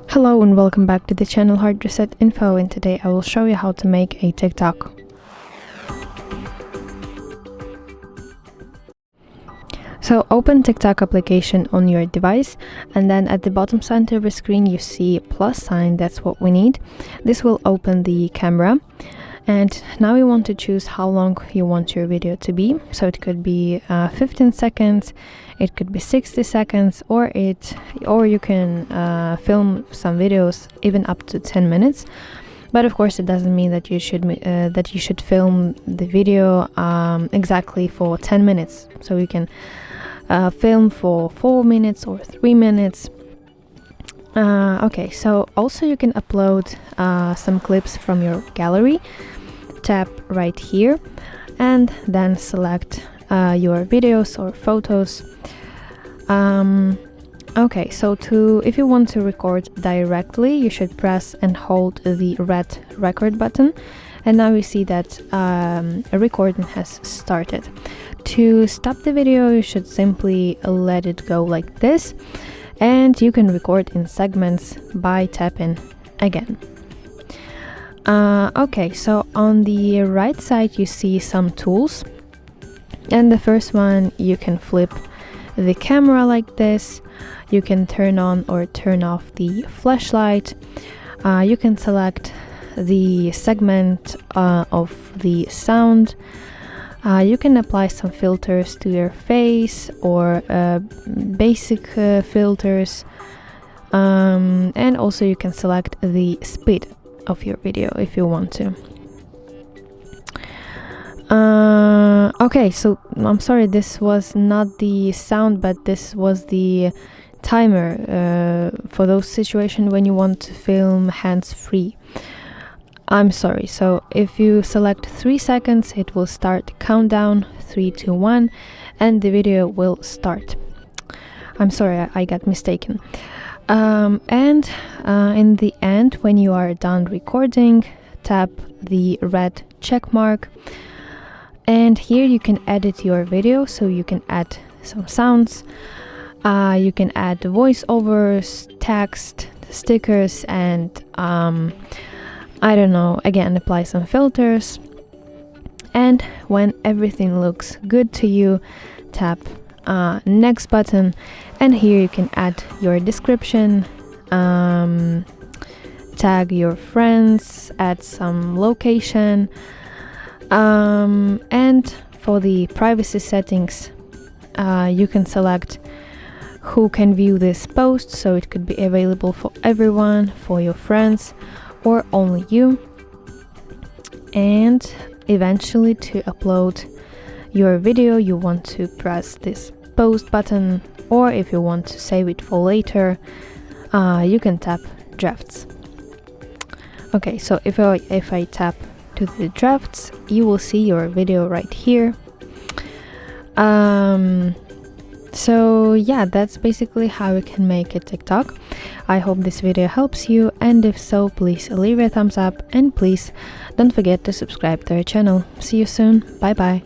Hello and welcome back to the channel HardReset.Info, and today I will show you how to make a TikTok. So open TikTok application on your device, and then at the bottom center of the screen you see plus sign. That's what we need. This will open the camera, and now you want to choose how long you want your video to be. So it could be 15 seconds, it could be 60 seconds, or you can film some videos even up to 10 minutes. But of course, it doesn't mean that you should film the video exactly for 10 minutes. So you can film for 4 minutes or 3 minutes. Okay, so also you can upload some clips from your gallery. Tap right here and then select your videos or photos. Okay, so if you want to record directly, you should press and hold the red record button, and now you see that a recording has started. To stop the video, you should simply let it go like this, and you can record in segments by tapping again. Okay, so on the right side you see some tools, and the first one, you can flip the camera like this. You can turn on or turn off the flashlight. You can select the segment of the sound. You can apply some filters to your face or basic filters, and also you can select the speed of your video if you want to. Okay, so I'm sorry, this was not the sound, but this was the timer for those situations when you want to film hands-free. I'm sorry, so if you select 3 seconds, it will start countdown 3, 2, 1, and the video will start. I'm sorry, I got mistaken. And in the end, when you are done recording, tap the red check mark, and here you can edit your video. So you can add some sounds, you can add voiceovers, text, stickers, and I don't know, again, apply some filters. And when everything looks good to you, tap next button, and here you can add your description, tag your friends, add some location, and for the privacy settings, you can select who can view this post, so it could be available for everyone, for your friends, or only you. And eventually, to upload your video, you want to press this post button, or if you want to save it for later, you can tap drafts. Okay, so if I tap to the drafts, you will see your video right here. So yeah, that's basically how you can make a TikTok. I hope this video helps you, and if so, please leave a thumbs up, and please don't forget to subscribe to our channel. See you soon. Bye bye.